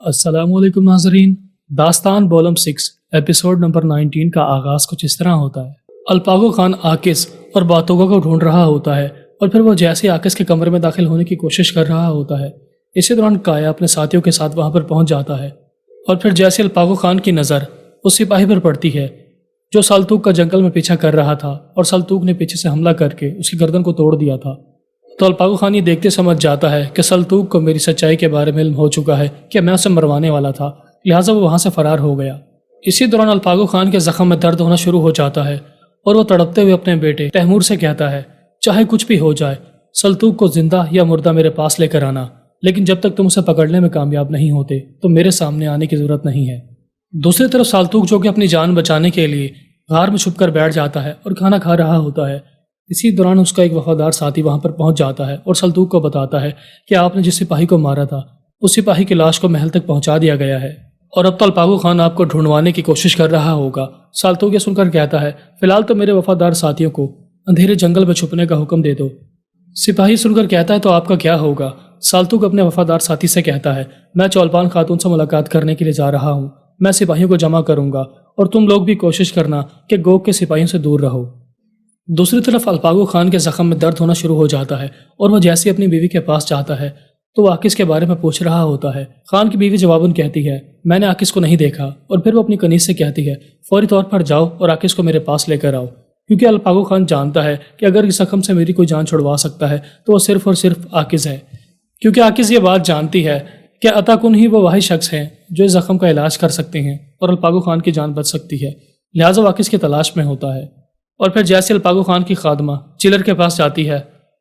السلام علیکم ناظرین، داستان بولم 6 ایپیسوڈ نمبر 19 کا آغاز کچھ اس طرح ہوتا ہے۔ الپاگو خان آکس اور باتوگا کو ڈھونڈ رہا ہوتا ہے اور پھر وہ جیسے آکس کے کمرے میں داخل ہونے کی کوشش کر رہا ہوتا ہے، اسی دوران کایا اپنے ساتھیوں کے ساتھ وہاں پر پہنچ جاتا ہے اور پھر جیسے الپاگو خان کی نظر اس سپاہی پر پڑتی ہے جو سالتوک کا جنگل میں پیچھا کر رہا تھا اور سالتوک نے پیچھے سے حملہ کر کے اس کی گردن کو توڑ دیا تھا، تو الپاگو خان یہ دیکھتے سمجھ جاتا ہے کہ سالتوک کو میری سچائی کے بارے میں علم ہو چکا ہے کہ میں اسے مروانے والا تھا، لہٰذا وہ وہاں سے فرار ہو گیا۔ اسی دوران الپاگو خان کے زخم میں درد ہونا شروع ہو جاتا ہے اور وہ تڑپتے ہوئے اپنے بیٹے تیمور سے کہتا ہے، چاہے کچھ بھی ہو جائے، سالتوک کو زندہ یا مردہ میرے پاس لے کر آنا، لیکن جب تک تم اسے پکڑنے میں کامیاب نہیں ہوتے تو میرے سامنے آنے کی ضرورت نہیں ہے۔ دوسری طرف سالتوک جو کہ اپنی جان بچانے کے لیے غار میں چھپ کر بیٹھ جاتا ہے اور کھانا کھا رہا ہوتا ہے، اسی دوران اس کا ایک وفادار ساتھی وہاں پر پہنچ جاتا ہے اور سالتوک کو بتاتا ہے کہ آپ نے جس سپاہی کو مارا تھا اس سپاہی کی لاش کو محل تک پہنچا دیا گیا ہے اور اب تو الپاگو خان آپ کو ڈھونڈوانے کی کوشش کر رہا ہوگا۔ سالتوک یہ سن کر کہتا ہے، فی الحال تو میرے وفادار ساتھیوں کو اندھیرے جنگل میں چھپنے کا حکم دے دو۔ سپاہی سن کر کہتا ہے، تو آپ کا کیا ہوگا؟ سالتوک اپنے وفادار ساتھی سے کہتا ہے، میں چولپان خاتون سے ملاقات کرنے کے لیے جا رہا ہوں، میں سپاہیوں کو جمع کروں گا اور تم لوگ بھی کوشش کرنا کہ گوگ کے سپاہیوں سے دور رہو۔ دوسری طرف الپاگو خان کے زخم میں درد ہونا شروع ہو جاتا ہے اور وہ جیسے اپنی بیوی کے پاس جاتا ہے تو وہ آکس کے بارے میں پوچھ رہا ہوتا ہے۔ خان کی بیوی جواباً کہتی ہے، میں نے آکس کو نہیں دیکھا، اور پھر وہ اپنی کنیز سے کہتی ہے، فوری طور پر جاؤ اور آکس کو میرے پاس لے کر آؤ، کیونکہ الپاگو خان جانتا ہے کہ اگر اس زخم سے میری کوئی جان چھڑوا سکتا ہے تو وہ صرف اور صرف آکس ہے، کیونکہ آکس یہ بات جانتی ہے کہ عطا کن ہی وہ واحد شخص ہیں جو اس زخم کا علاج کر سکتے ہیں اور الپاگو خان کی جان بچ سکتی ہے، لہٰذا وہ آکس کی تلاش میں ہوتا ہے۔ اور پھر جیسے الپاگو خان کی خادمہ چیلر کے پاس جاتی ہے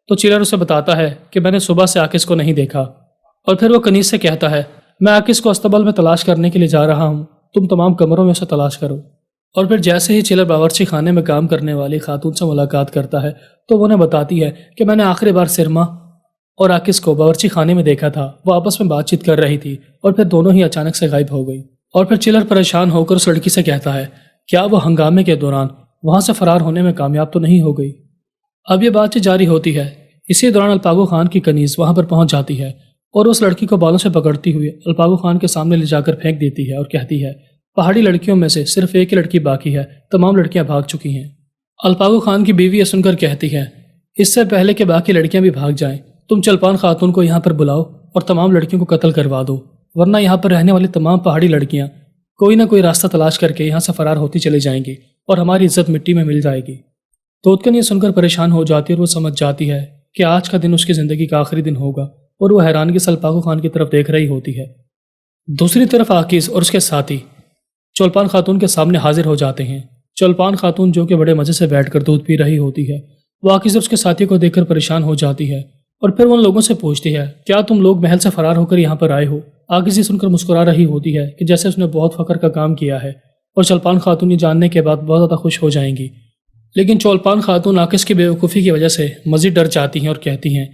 تو چیلر اسے بتاتا ہے کہ میں نے صبح سے آکس کو نہیں دیکھا، اور پھر وہ کنیز سے کہتا ہے، میں آکس کو استبل میں تلاش کرنے کے لیے جا رہا ہوں، تم تمام کمروں میں اسے تلاش کرو۔ اور پھر جیسے ہی چیلر باورچی خانے میں کام کرنے والی خاتون سے ملاقات کرتا ہے تو وہ انہیں بتاتی ہے کہ میں نے آخری بار سرما اور آکس کو باورچی خانے میں دیکھا تھا، وہ آپس میں بات چیت کر رہی تھی اور پھر دونوں ہی اچانک سے غائب ہو گئی۔ اور پھر چیلر پریشان ہو کر اس لڑکی سے کہتا ہے، کیا وہ ہنگامے کے دوران وہاں سے فرار ہونے میں کامیاب تو نہیں ہو گئی؟ اب یہ بات چیت جاری ہوتی ہے، اسی دوران الپاگو خان کی کنیز وہاں پر پہنچ جاتی ہے اور اس لڑکی کو بالوں سے پکڑتی ہوئی الپاگو خان کے سامنے لے جا کر پھینک دیتی ہے اور کہتی ہے، پہاڑی لڑکیوں میں سے صرف ایک ہی لڑکی باقی ہے، تمام لڑکیاں بھاگ چکی ہیں۔ الپاگو خان کی بیوی یہ سن کر کہتی ہے، اس سے پہلے کہ باقی لڑکیاں بھی بھاگ جائیں تم چولپان خاتون کو یہاں پر بلاؤ اور تمام لڑکیوں کو قتل کروا دو، ورنہ یہاں پر رہنے والی تمام پہاڑی لڑکیاں کوئی نہ کوئی راستہ تلاش کر کے یہاں سے فرار ہوتی چلی جائیں گی اور ہماری عزت مٹی میں مل جائے گی۔ توتکن یہ سن کر پریشان ہو جاتی ہے اور وہ سمجھ جاتی ہے کہ آج کا دن اس کی زندگی کا آخری دن ہوگا، اور وہ حیرانگی سے الپاگو خان کی طرف دیکھ رہی ہوتی ہے۔ دوسری طرف آکس اور اس کے ساتھی چولپان خاتون کے سامنے حاضر ہو جاتے ہیں۔ چولپان خاتون جو کہ بڑے مزے سے بیٹھ کر دودھ پی رہی ہوتی ہے، وہ آکس اور اس کے ساتھی کو دیکھ کر پریشان ہو جاتی ہے اور پھر ان لوگوں سے پوچھتی ہے، کیا تم لوگ محل سے فرار ہو کر یہاں پر آئے ہو؟ آکس یہ سن کر مسکرا رہی ہوتی ہے کہ جیسے اس نے بہت فخر کا کام کیا ہے، اور چولپان خاتون یہ جاننے کے بعد بہت زیادہ خوش ہو جائیں گی، لیکن چولپان خاتون آکس کی بیوقوفی کی وجہ سے مزید ڈر جاتی ہیں اور کہتی ہیں،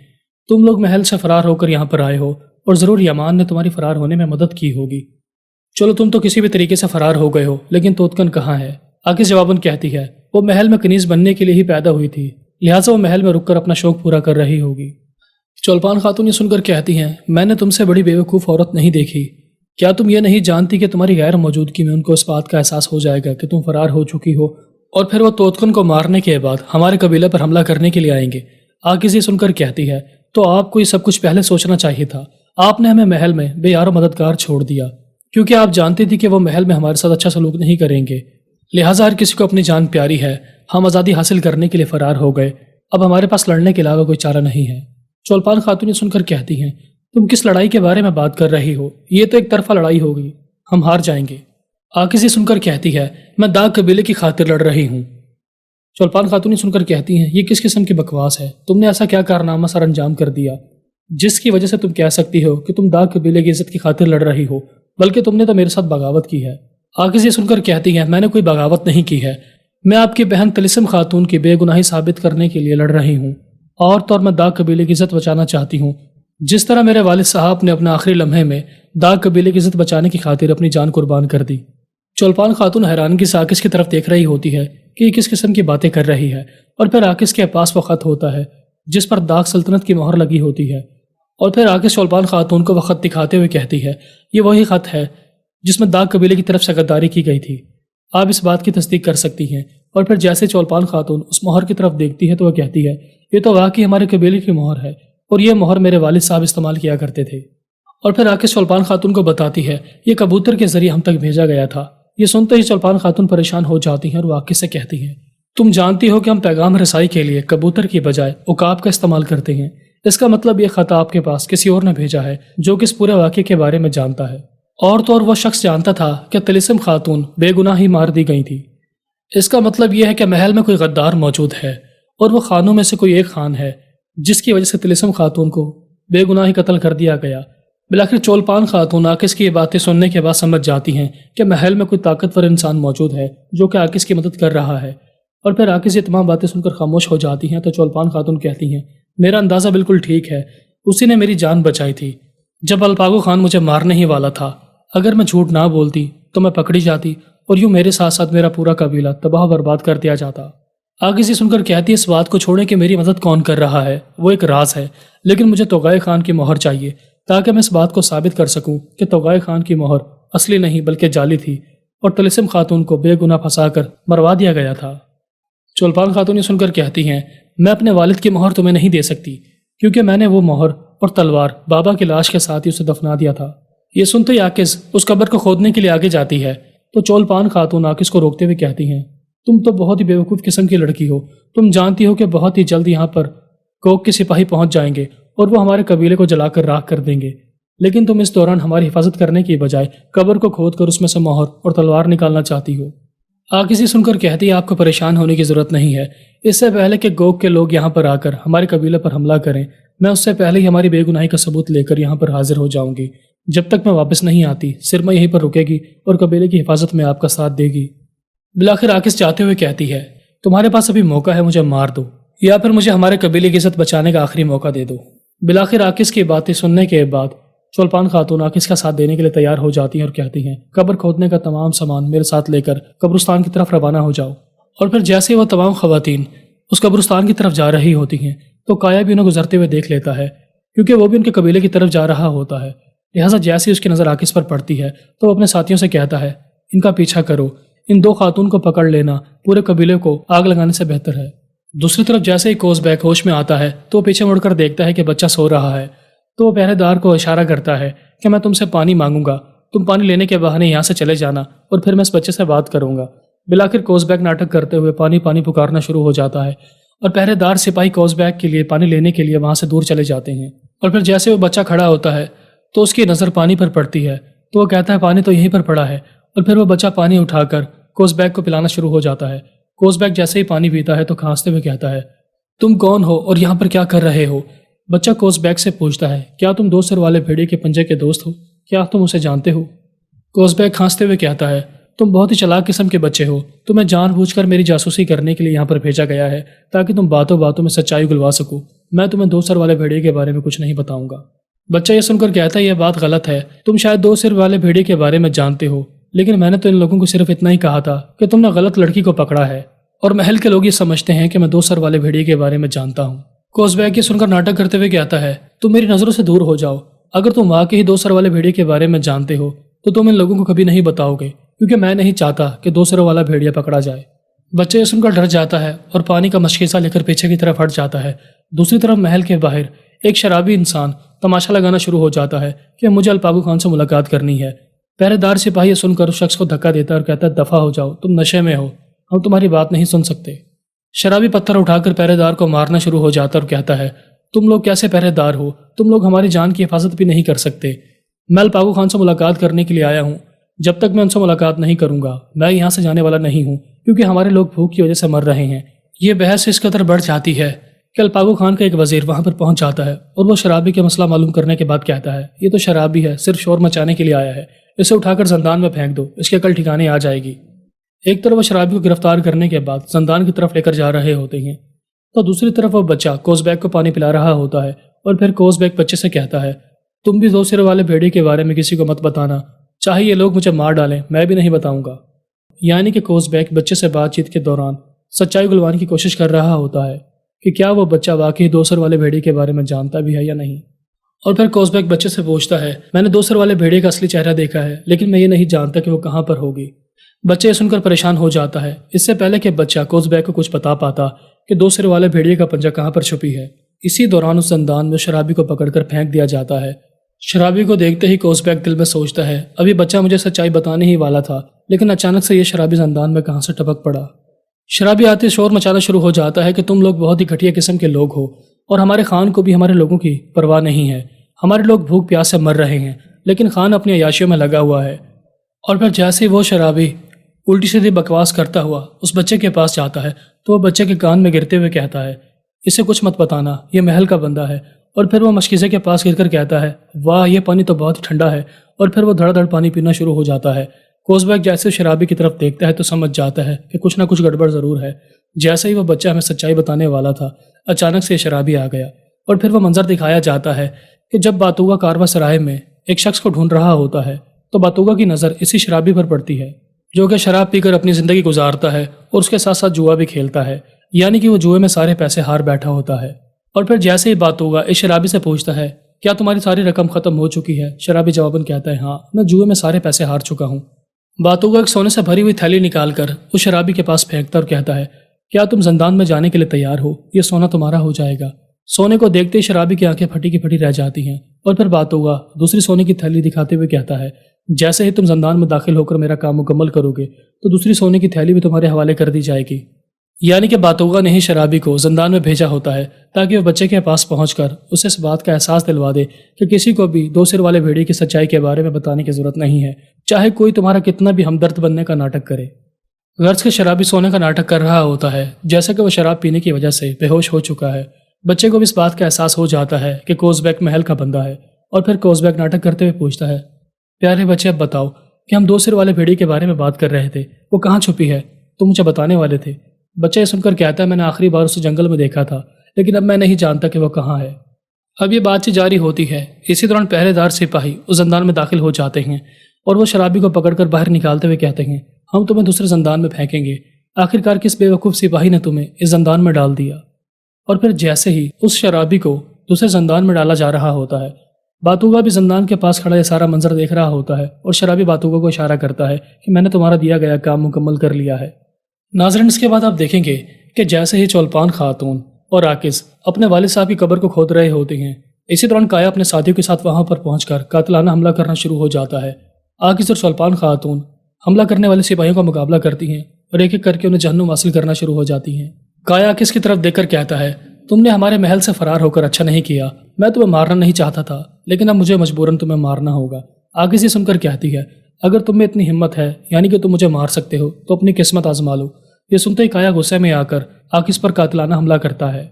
تم لوگ محل سے فرار ہو کر یہاں پر آئے ہو اور ضرور یمان نے تمہاری فرار ہونے میں مدد کی ہوگی، چلو تم تو کسی بھی طریقے سے فرار ہو گئے ہو، لیکن توتکن کہاں ہے؟ آکس جواباً کہتی ہے، وہ محل میں کنیز بننے کے لیے ہی پیدا ہوئی تھی، لہٰذا وہ محل میں رک کر اپنا شوق پورا کر رہی ہوگی۔ چولپان خاتون یہ سن کر کہتی ہیں، میں نے تم سے بڑی بیوقوف عورت نہیں دیکھی، کیا تم یہ نہیں جانتی کہ تمہاری غیر موجودگی میں ان کو اس بات کا احساس ہو جائے گا کہ تم فرار ہو چکی ہو، اور پھر وہ توتکن کو مارنے کے بعد ہمارے قبیلے پر حملہ کرنے کے لیے آئیں گے۔ آکس یہ سن کر کہتی ہے، تو آپ کو یہ سب کچھ پہلے سوچنا چاہیے تھا، آپ نے ہمیں محل میں بے یار و مددگار چھوڑ دیا، کیونکہ آپ جانتی تھی کہ وہ محل میں ہمارے ساتھ اچھا سلوک نہیں کریں گے، لہٰذا ہر کسی کو اپنی جان پیاری ہے، ہم آزادی حاصل کرنے کے لیے فرار ہو گئے، اب ہمارے پاس لڑنے کے علاوہ کوئی چارہ نہیں ہے۔ چولپان خاتون یہ سن کر کہتی ہیں، تم کس لڑائی کے بارے میں بات کر رہی ہو؟ یہ تو ایک طرفہ لڑائی ہوگی، ہم ہار جائیں گے۔ آکس یہ سن کر کہتی ہے، میں داغ قبیلے کی خاطر لڑ رہی ہوں۔ چولپان خاتون یہ سن کر کہتی ہیں، یہ کس قسم کی بکواس ہے؟ تم نے ایسا کیا کارنامہ سر انجام کر دیا جس کی وجہ سے تم کہہ سکتی ہو کہ تم داغ قبیلے کی عزت کی خاطر لڑ رہی ہو، بلکہ تم نے تو میرے ساتھ بغاوت کی ہے۔ آکس یہ سن کر کہتی ہیں، میں نے کوئی بغاوت نہیں کی ہے، میں آپ کی بہن طلسم خاتون کی بے گناہی ثابت کرنے کے لیے لڑ رہی ہوں، اور طور میں داغ قبیلے کی عزت بچانا چاہتی ہوں، جس طرح میرے والد صاحب نے اپنا آخری لمحے میں داغ قبیلے کی عزت بچانے کی خاطر اپنی جان قربان کر دی۔ چولپان خاتون حیرانگی سے آکس کی طرف دیکھ رہی ہوتی ہے کہ یہ کس قسم کی باتیں کر رہی ہے، اور پھر آکس کے پاس وہ خط ہوتا ہے جس پر داغ سلطنت کی مہر لگی ہوتی ہے، اور پھر آکس چولپان خاتون کو وہ خط دکھاتے ہوئے کہتی ہے، یہ وہی خط ہے جس میں داغ قبیلے کی طرف سے غداری کی گئی تھی، آپ اس بات کی تصدیق کر سکتی ہیں۔ اور پھر جیسے چولپان خاتون اس مہر کی طرف دیکھتی ہے تو وہ کہتی ہے، یہ تو واقعی ہمارے قبیلے کی مہر ہے، اور یہ مہر میرے والد صاحب استعمال کیا کرتے تھے۔ اور پھر آکس چولپان خاتون کو بتاتی ہے، یہ کبوتر کے ذریعے ہم تک بھیجا گیا تھا۔ یہ سنتے ہی چولپان خاتون پریشان ہو جاتی ہیں اور وہ آکس سے کہتی ہیں، تم جانتی ہو کہ ہم پیغام رسائی کے لیے کبوتر کی بجائے عقاب کا استعمال کرتے ہیں، اس کا مطلب یہ خط آپ کے پاس کسی اور نے بھیجا ہے جو کہ اس پورے واقعے کے بارے میں جانتا ہے۔ اور تو اور وہ شخص جانتا تھا کہ طلسم خاتون بے گناہ ہی مار دی گئی تھی۔ اس کا مطلب یہ ہے کہ محل میں کوئی غدار موجود ہے، اور وہ خانوں میں سے کوئی ایک خان ہے جس کی وجہ سے طلسم خاتون کو بے گناہ ہی قتل کر دیا گیا۔ بلاخر چولپان خاتون آکس کی یہ باتیں سننے کے بعد سمجھ جاتی ہیں کہ محل میں کوئی طاقتور انسان موجود ہے جو کہ آکس کی مدد کر رہا ہے۔ اور پھر آکس یہ تمام باتیں سن کر خاموش ہو جاتی ہیں تو چولپان خاتون کہتی ہیں، میرا اندازہ بالکل ٹھیک ہے، اسی نے میری جان بچائی تھی جب الپاگو خان مجھے مارنے ہی والا تھا۔ اگر میں جھوٹ نہ بولتی تو میں پکڑی جاتی اور یوں میرے ساتھ ساتھ میرا پورا قبیلہ تباہ و برباد کر دیا جاتا۔ آکس یہ سن کر کہتی ہے، اس بات کو چھوڑیں کہ میری مدد کون کر رہا ہے، وہ ایک راز ہے، لیکن مجھے توغائے خان کی مہر چاہیے تاکہ میں اس بات کو ثابت کر سکوں کہ توغائے خان کی مہر اصلی نہیں بلکہ جعلی تھی اور طلسم خاتون کو بے گناہ پھنسا کر مروا دیا گیا تھا۔ چولپان خاتون یہ سن کر کہتی ہیں، میں اپنے والد کی مہر تمہیں نہیں دے سکتی کیونکہ میں نے وہ مہر اور تلوار بابا کی لاش کے ساتھ ہی اسے دفنا دیا تھا۔ یہ سنتے ہی آکس اس قبر کو کھودنے کے لیے آگے جاتی ہے تو چولپان خاتون آکس کو روکتے ہوئے کہتی ہیں، تم تو بہت ہی بیوقوف قسم کی لڑکی ہو، تم جانتی ہو کہ بہت ہی جلد یہاں پر کوک کے سپاہی پہنچ جائیں گے اور وہ ہمارے قبیلے کو جلا کر راکھ کر دیں گے، لیکن تم اس دوران ہماری حفاظت کرنے کی بجائے قبر کو کھود کر اس میں سے مہر اور تلوار نکالنا چاہتی ہو۔ آکس یہ سن کر کہتی ہے، آپ کو پریشان ہونے کی ضرورت نہیں ہے، اس سے پہلے کہ گوگ کے لوگ یہاں پر آ کر ہمارے قبیلے پر حملہ کریں، میں اس سے پہلے ہی ہماری بے گناہی کا ثبوت لے کر یہاں پر حاضر ہو جاؤں گی۔ جب تک میں واپس نہیں آتی سرما یہیں پر رکے گی اور قبیلے کی حفاظت میں آپ کا ساتھ دے گی۔ بلاخر آکس چاہتے ہوئے کہتی ہے، تمہارے پاس ابھی موقع ہے، مجھے مار دو یا پھر مجھے ہمارے قبیلے کی عزت بچانے کا آخری موقع دے دو۔ بلاخر آکس کی باتیں سننے کے بعد چولپان خاتون آکس کا ساتھ دینے کے لیے تیار ہو جاتی ہیں اور کہتی ہیں، قبر کھودنے کا تمام سامان میرے ساتھ لے کر قبرستان کی طرف روانہ ہو جاؤ۔ اور پھر جیسے وہ تمام خواتین اس قبرستان کی طرف جا رہی ہوتی ہیں تو کایا بھی انہیں گزرتے ہوئے دیکھ لیتا ہے کیونکہ وہ بھی ان کے قبیلے کی طرف جا رہا ہوتا ہے، لہٰذا جیسے اس کی نظر آکس پر پڑتی ہے تو وہ اپنے ساتھیوں سے کہتا ہے، ان کا پیچھا کرو، ان دو خاتون کو پکڑ لینا پورے قبیلے کو آگ لگانے سے بہتر ہے۔ دوسری طرف جیسے ہی کوز بیک ہوش میں آتا ہے تو وہ پیچھے مڑ کر دیکھتا ہے کہ بچہ سو رہا ہے، تو وہ پہرے دار کو اشارہ کرتا ہے کہ میں تم سے پانی مانگوں گا، تم پانی لینے کے بہانے یہاں سے چلے جانا اور پھر میں اس بچے سے بات کروں گا۔ بلاخر کوز بیک ناٹک کرتے ہوئے پانی پانی پکارنا شروع ہو جاتا ہے اور پہرے دار سپاہی کوز بیک کے لیے پانی لینے کے لیے وہاں سے دور چلے جاتے ہیں۔ اور پھر جیسے وہ بچہ کھڑا ہوتا ہے تو اس کی نظر پانی پر پڑتی ہے تو وہ کہتا ہے، پانی تو یہیں پر پڑا ہے، اور پھر وہ بچہ پانی اٹھا کر کوز بیک کو پلانا شروع ہو جاتا ہے۔ کوز بیک جیسے ہی پانی پیتا ہے تو کھانستے ہوئے کہتا ہے، تم کون ہو اور یہاں پر کیا کر رہے ہو؟ بچہ کوز بیک سے پوچھتا ہے، کیا تم دو سر والے بھیڑیے کے پنجے کے دوست ہو؟ کیا تم اسے جانتے ہو؟ کوز بیک کھانستے ہوئے کہتا ہے، تم بہت ہی چلاک قسم کے بچے ہو، تمہیں جان بوجھ کر میری جاسوسی کرنے کے لیے یہاں پر بھیجا گیا ہے تاکہ تم باتوں باتوں میں سچائی گلوا سکو۔ میں تمہیں دو سر والے بھیڑیے کے بارے میں کچھ نہیں بتاؤں گا۔ بچہ یہ سن کر کہتا ہے، یہ بات غلط ہے، تم شاید دو سر والے بھیڑیے کے بارے میں جانتے ہو، لیکن میں نے تو ان لوگوں کو صرف اتنا ہی کہا تھا کہ تم نے غلط لڑکی کو پکڑا ہے، اور محل کے لوگ یہ سمجھتے ہیں کہ میں دو سر والے بھیڑیے کے بارے میں جانتا ہوں۔ کوز بیک یہ سن کر ناٹک کرتے ہوئے کہتا ہے، تم میری نظروں سے دور ہو جاؤ، اگر تم واقعی دو سر والے بھیڑیے کے بارے میں جانتے ہو تو تم ان لوگوں کو کبھی نہیں بتاؤ گے، کیونکہ میں نہیں چاہتا کہ دو سروں والا بھیڑیا پکڑا جائے۔ بچہ یہ سن کر ڈر جاتا ہے اور پانی کا مشکیزہ لے کر پیچھے کی طرف ہٹ جاتا ہے۔ دوسری طرف محل کے باہر ایک شرابی انسان تماشا لگانا شروع ہو جاتا ہے کہ مجھے الپاگو خان سے ملاقات کرنی ہے۔ پہرے دار سپاہی سن کر اس شخص کو دھکا دیتا ہے اور کہتا ہے، دفع ہو جاؤ، تم نشے میں ہو، ہم تمہاری بات نہیں سن سکتے۔ شرابی پتھر اٹھا کر پہرے دار کو مارنا شروع ہو جاتا ہے اور کہتا ہے، تم لوگ کیسے پہرے دار ہو؟ تم لوگ ہماری جان کی حفاظت بھی نہیں کر سکتے۔ میں الپاگو خان سے ملاقات کرنے کے لیے آیا ہوں، جب تک میں ان سے ملاقات نہیں کروں گا میں یہاں سے جانے والا نہیں ہوں، کیونکہ ہمارے لوگ بھوک کی وجہ سے مر رہے ہیں۔ یہ بحث اس قدر بڑھ جاتی ہے کہ الپاگو خان کا ایک وزیر وہاں پر پہنچ جاتا ہے اور وہ شرابی کے مسئلہ معلوم کرنے کے بعد کہتا ہے، یہ تو شرابی ہے، صرف شور مچانے کے لیے آیا ہے، اسے اٹھا کر زندان میں پھینک دو، اس کی عقل ٹھکانے آ جائے گی۔ ایک طرف وہ شرابی کو گرفتار کرنے کے بعد زندان کی طرف لے کر جا رہے ہوتے ہیں تو دوسری طرف وہ بچہ کوز بیک کو پانی پلا رہا ہوتا ہے اور پھر کوز بیک بچے سے کہتا ہے، تم بھی دو سر والے بھیڑی کے بارے میں کسی کو مت بتانا، چاہے یہ لوگ مجھے مار ڈالیں میں بھی نہیں بتاؤں گا۔ یعنی کہ کوز بیک بچے سے بات چیت کے دوران سچائی گلوانے کی کوشش کر رہا ہوتا ہے کہ کیا وہ بچہ واقعی دو سر والے بھیڑی کے بارے میں جانتا بھی ہے یا نہیں۔ اور پھر کوزبیک بچے سے پوچھتا ہے، میں نے 2 سر والے بھیڑیے کا اصلی چہرہ دیکھا ہے، لیکن میں یہ نہیں جانتا کہ وہ کہاں پر ہوگی۔ بچہ یہ سن کر پریشان ہو جاتا ہے، اس سے پہلے کہ بچہ کوزبیک کو کچھ بتا پاتا کہ 2 سر والے بھیڑیے کا پنجہ کہاں پر چھپی ہے۔ اسی دوران اس زندان میں شرابی کو پکڑ کر پھینک دیا جاتا ہے۔ شرابی کو دیکھتے ہی کوزبیک دل میں سوچتا ہے، ابھی بچہ مجھے سچائی بتانے ہی والا تھا، لیکن اچانک سے یہ شرابی زندان میں کہاں سے ٹپک پڑا۔ شرابی آتے شور مچانا شروع ہو جاتا ہے کہ تم لوگ بہت ہی گھٹیا قسم کے لوگ ہو، اور ہمارے خان کو بھی ہمارے لوگوں کی پرواہ نہیں ہے۔ ہمارے لوگ بھوک پیاس سے مر رہے ہیں، لیکن خان اپنی عیاشیوں میں لگا ہوا ہے۔ اور پھر جیسے وہ شرابی الٹی سیدھی بکواس کرتا ہوا اس بچے کے پاس جاتا ہے تو وہ بچے کے کان میں گرتے ہوئے کہتا ہے، اسے کچھ مت بتانا، یہ محل کا بندہ ہے۔ اور پھر وہ مشکیزے کے پاس گر کر کہتا ہے، واہ یہ پانی تو بہت ٹھنڈا ہے، اور پھر وہ دھڑ دھڑ پانی پینا شروع ہو جاتا ہے۔ کوزبیک جیسے شرابی کی طرف دیکھتا ہے تو سمجھ جاتا ہے کہ کچھ نہ کچھ گڑبڑ ضرور ہے۔ جیسے ہی وہ بچہ ہمیں سچائی بتانے والا تھا، اچانک سے شرابی آ گیا، اور پھر وہ منظر دکھایا جاتا ہے کہ جب باتوگا کاروا سرائے میں ایک شخص کو ڈھونڈ رہا ہوتا ہے تو باتوگا کی نظر اسی شرابی پر پڑتی ہے، جو کہ شراب پی کر اپنی زندگی گزارتا ہے اور اس کے ساتھ ساتھ جوا بھی کھیلتا ہے، یعنی کہ وہ جوئے میں سارے پیسے ہار بیٹھا ہوتا ہے۔ اور پھر جیسے ہی باتوگا اس شرابی سے پوچھتا ہے، کیا تمہاری ساری رقم ختم ہو چکی ہے؟ شرابی جواباً کہتا ہے، ہاں میں جوئے میں سارے پیسے ہار چکا ہوں۔ باتوگا ایک سونے سے بھری ہوئی تھیلی نکال کر اس شرابی کے پاس پھینکتا اور کہتا ہے، کیا تم زندان میں جانے کے لیے تیار ہو؟ یہ سونا تمہارا ہو جائے گا۔ سونے کو دیکھتے ہی شرابی کی آنکھیں پھٹی کی پھٹی رہ جاتی ہیں، اور پھر باتوگا دوسری سونے کی تھیلی دکھاتے ہوئے کہتا ہے، جیسے ہی تم زندان میں داخل ہو کر میرا کام مکمل کرو گے تو دوسری سونے کی تھیلی بھی تمہارے حوالے کر دی جائے گی۔ یعنی کہ باتوگا نے ہی شرابی کو زندان میں بھیجا ہوتا ہے تاکہ وہ بچے کے پاس پہنچ کر اسے اس بات کا احساس دلوا دے کہ کسی کو بھی 2 سر والے بھیڑیے کی سچائی کے بارے میں بتانے کی ضرورت نہیں ہے، چاہے کوئی تمہارا کتنا بھی ہمدرد بننے کا ناٹک کرے۔ غرض کے شرابی سونے کا ناٹک کر رہا ہوتا ہے، جیسا کہ وہ شراب پینے کی وجہ سے بے ہوش ہو چکا ہے۔ بچے کو بھی اس بات کا احساس ہو جاتا ہے کہ کوزبیک محل کا بندہ ہے، اور پھر کوزبیک ناٹک کرتے ہوئے پوچھتا ہے، پیارے بچے اب بتاؤ کہ ہم 2 سر والے بھیڑیے کے بارے میں بات کر رہے تھے، وہ کہاں چھپی ہے؟ تم مجھے بتانے والے تھے۔ بچہ یہ سن کر کہتا ہے، میں نے آخری بار اسے جنگل میں دیکھا تھا، لیکن اب میں نہیں جانتا کہ وہ کہاں ہے۔ اب یہ بات چیت جاری ہوتی ہے، اسی دوران پہرے دار سپاہی اس زندان میں داخل ہو جاتے ہیں اور وہ شرابی کو پکڑ کر باہر نکالتے ہوئے کہتے ہیں، ہم تمہیں دوسرے زندان میں پھینکیں گے۔ آخرکار کس بے وقوف سپاہی نے تمہیں اس زندان میں ڈال دیا؟ اور پھر جیسے ہی اس شرابی کو دوسرے زندان میں ڈالا جا رہا ہوتا ہے، باتوگا بھی زندان کے پاس کھڑا یہ سارا منظر دیکھ رہا ہوتا ہے، اور شرابی باتوگا کو اشارہ کرتا ہے کہ میں نے تمہارا دیا گیا کام مکمل کر لیا ہے۔ ناظرین، اس کے بعد آپ دیکھیں گے کہ جیسے ہی چولپان خاتون اور آکس اپنے والد صاحب کی قبر کو کھود رہے ہوتے ہیں، اسی دوران کایا اپنے ساتھیوں کے ساتھ وہاں پر پہنچ کر قاتلانہ حملہ کرنا شروع ہو جاتا ہے۔ آکس اور چولپان خاتون حملہ کرنے والے سپاہیوں کا مقابلہ کرتی ہیں اور ایک ایک کر کے انہیں جہنم حاصل کرنا شروع ہو جاتی ہیں۔ کایا آکس کی طرف دیکھ کر کہتا ہے، تم نے ہمارے محل سے فرار ہو کر اچھا نہیں کیا، میں تمہیں مارنا نہیں چاہتا تھا، لیکن اب مجھے مجبوراً تمہیں مارنا ہوگا۔ آکس یہ سن کر کہتی ہے، اگر تم میں اتنی ہمت ہے، یعنی کہ تم مجھے مار سکتے ہو، تو اپنی قسمت آزما لو۔ یہ سنتے ہی کایا غصے میں آ کر آکس پر قاتلانہ حملہ کرتا ہے۔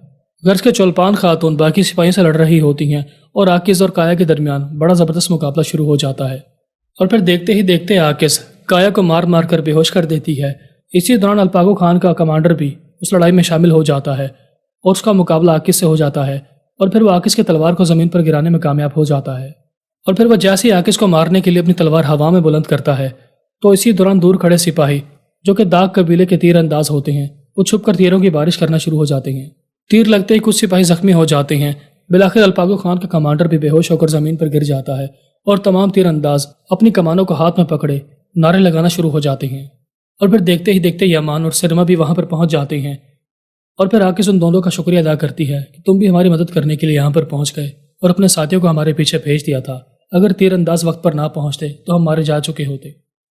غرض کے چولپان خاتون باقی سپاہیوں سے لڑ رہی ہوتی ہیں اور آکس اور کایا کے درمیان بڑا زبردست مقابلہ شروع ہو جاتا ہے، اور پھر دیکھتے ہی دیکھتے آکس کایا کو مار مار کر بے ہوش کر دیتی ہے۔ اسی دوران الپاگو خان کا کمانڈر بھی اس لڑائی میں شامل ہو جاتا ہے اور اس کا مقابلہ آکس سے ہو جاتا ہے، اور پھر وہ آکس کی تلوار کو زمین پر گرانے میں کامیاب ہو جاتا ہے۔ اور پھر وہ جیسے ہی آکس کو مارنے کے لیے اپنی تلوار ہوا میں بلند کرتا ہے تو اسی دوران دور کھڑے سپاہی جو کہ داغ قبیلے کے تیر انداز ہوتے ہیں، وہ چھپ کر تیروں کی بارش کرنا شروع ہو جاتے ہیں۔ تیر لگتے ہی کچھ سپاہی زخمی ہو جاتے ہیں۔ بالآخر الپاگو خان کا کمانڈر بھی بے ہوش ہو کر زمین پر گر جاتا ہے، اور تمام تیر انداز اپنی کمانوں کو ہاتھ میں پکڑے نعرے لگانا شروع ہو جاتے ہیں۔ اور پھر دیکھتے ہی دیکھتے یامان اور سرما بھی وہاں پر پہنچ جاتے ہیں، اور پھر آکس ان دونوں کا شکریہ ادا کرتی ہے کہ تم بھی ہماری مدد کرنے کے لیے یہاں پر پہنچ گئے اور اپنے ساتھیوں کو ہمارے پیچھے بھیج دیا تھا۔ اگر تیر انداز وقت پر نہ پہنچتے تو ہم مارے جا چکے ہوتے۔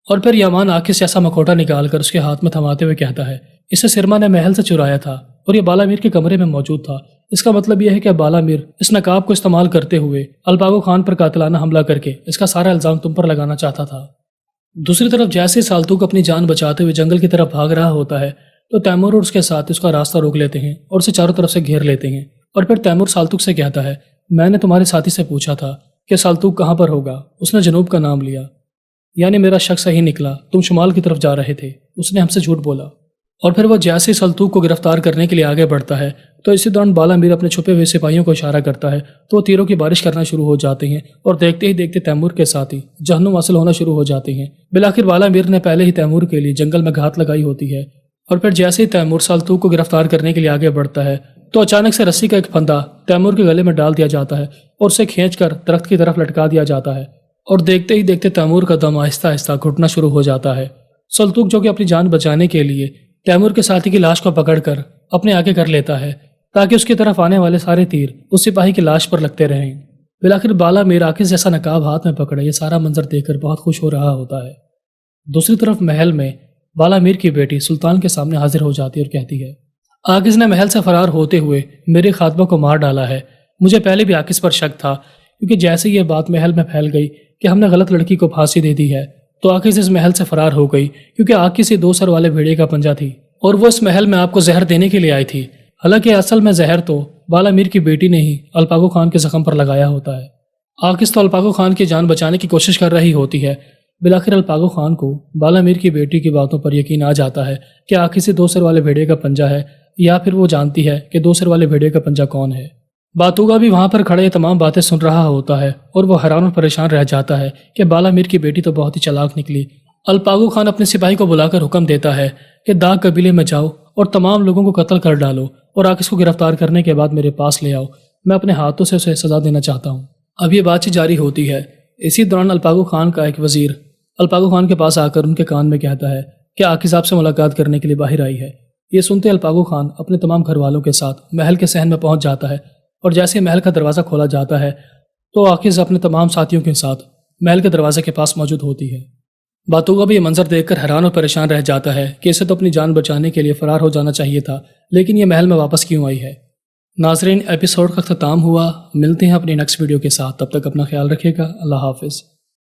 اور پھر یامان آکس جیسا مکھوٹا نکال کر اس کے ہاتھ میں تھماتے ہوئے کہتا ہے، اسے سرما نے محل سے چرایا تھا اور یہ بالا میر کے کمرے میں موجود تھا۔ اس کا مطلب یہ ہے کہ بالا میر اس نقاب کو استعمال کرتے ہوئے الپاگو خان پر قاتلانہ حملہ کر کے اس کا سارا الزام تم پر لگانا چاہتا تھا۔ دوسری طرف جیسے سالتوق اپنی جان بچاتے ہوئے جنگل کی طرف بھاگ رہا ہوتا ہے تو تیمور اور اس کے ساتھ اس کا راستہ روک لیتے ہیں اور اسے چاروں طرف سے گھیر لیتے ہیں۔ اور پھر تیمور سالتوق سے کہتا ہے، میں نے تمہارے ساتھی سے پوچھا تھا کہ سالتوق کہاں پر ہوگا، اس نے جنوب کا نام لیا، یعنی میرا شک صحیح نکلا، تم شمال کی طرف جا رہے تھے۔ اس نے ہم سے جھوٹ بولا۔ اور پھر وہ جیسے ہی سالتوق کو گرفتار کرنے کے لیے آگے بڑھتا ہے تو اسی دوران بالا میر اپنے چھپے ہوئے سپاہیوں کو اشارہ کرتا ہے تو وہ تیروں کی بارش کرنا شروع ہو جاتے ہیں، اور دیکھتے ہی دیکھتے تیمور کے ساتھی جہنم حاصل ہونا شروع ہو جاتے ہیں۔ بالآخر بالا میر نے پہلے ہی تیمور کے لیے جنگل میں گھات لگائی ہوتی ہے، اور پھر جیسے ہی تیمور سالتوق کو گرفتار کرنے کے لیے آگے بڑھتا ہے تو اچانک سے رسی کا ایک پھندا تیمور کے گلے میں ڈال دیا جاتا ہے اور اسے کھینچ کر درخت کی طرف لٹکا دیا جاتا ہے، اور دیکھتے ہی دیکھتے تیمور کا دم آہستہ آہستہ گھٹنا شروع ہو جاتا ہے۔ سلطوق جو کہ اپنی جان بچانے کے لیے تیمور کے ساتھی کی لاش کو پکڑ کر اپنے آگے کر لیتا ہے تاکہ اس کی طرف آنے والے سارے تیر اس سپاہی کی لاش پر لگتے رہیں۔ بالآخر بالا میر عاکس جیسا نقاب ہاتھ میں پکڑے یہ سارا منظر دیکھ کر بہت خوش ہو رہا ہوتا ہے۔ دوسری طرف محل میں بالا میر کی بیٹی سلطان کے سامنے حاضر ہو جاتی اور کہتی ہے، عاکس نے محل سے فرار ہوتے ہوئے میرے خاتمہ کو مار ڈالا ہے۔ مجھے پہلے بھی عاکس پر شک تھا، کیونکہ جیسے یہ بات محل میں پھیل گئی کہ ہم نے غلط لڑکی کو پھانسی دے دی ہے تو عاکس اس محل سے فرار ہو گئی، کیونکہ عاکس ہی 2 سر والے بھیڑیے کا پنجہ تھی اور وہ اس محل میں آپ کو زہر دینے کے لیے آئی تھی۔ حالانکہ اصل میں زہر تو بالا میر کی بیٹی نے ہی الپاگو خان کے زخم پر لگایا ہوتا ہے۔ عاکس تو الپاگو خان کی جان بچانے کی کوشش کر رہی ہوتی ہے۔ بالآخر الپاگو خان کو بالا میر کی بیٹی کی باتوں پر یقین آ جاتا ہے کہ عاکس ہی 2 سر والے بھیڑیے کا پنجہ ہے، یا پھر وہ جانتی ہے کہ 2 سر والے بھیڑیے کا پنجہ کون ہے۔ باتوگا بھی وہاں پر کھڑے یہ تمام باتیں سن رہا ہوتا ہے اور وہ حیران اور پریشان رہ جاتا ہے کہ بالا میر کی بیٹی تو بہت ہی چالاک نکلی۔ الپاگو خان اپنے سپاہی کو بلا کر حکم دیتا ہے کہ داغ قبیلے میں جاؤ اور تمام لوگوں کو قتل کر ڈالو اور عاکس کو گرفتار کرنے کے بعد میرے پاس لے آؤ، میں اپنے ہاتھوں سے اسے سزا دینا چاہتا ہوں۔ اب یہ بات چیت جاری ہوتی ہے۔ اسی دوران الپاگو خان کا ایک وزیر الپاگو خان کے پاس آ کر ان کے کان میں کہتا ہے کہ عاکس آپ سے ملاقات کرنے کے لیے باہر آئی ہے۔ یہ سنتے الپاگو خان اپنے تمام گھر والوں کے ساتھ محل کے صحن میں پہنچ جاتا ہے، اور جیسے محل کا دروازہ کھولا جاتا ہے تو عاکس اپنے تمام ساتھیوں کے ساتھ محل کے دروازے کے پاس موجود ہوتی ہے۔ باتوگا بھی یہ منظر دیکھ کر حیران اور پریشان رہ جاتا ہے کہ اسے تو اپنی جان بچانے کے لیے فرار ہو جانا چاہیے تھا، لیکن یہ محل میں واپس کیوں آئی ہے۔ ناظرین، ایپیسوڈ کا اختتام ہوا۔ ملتے ہیں اپنی نیکسٹ ویڈیو کے ساتھ، تب تک اپنا خیال رکھیے گا۔ اللہ حافظ۔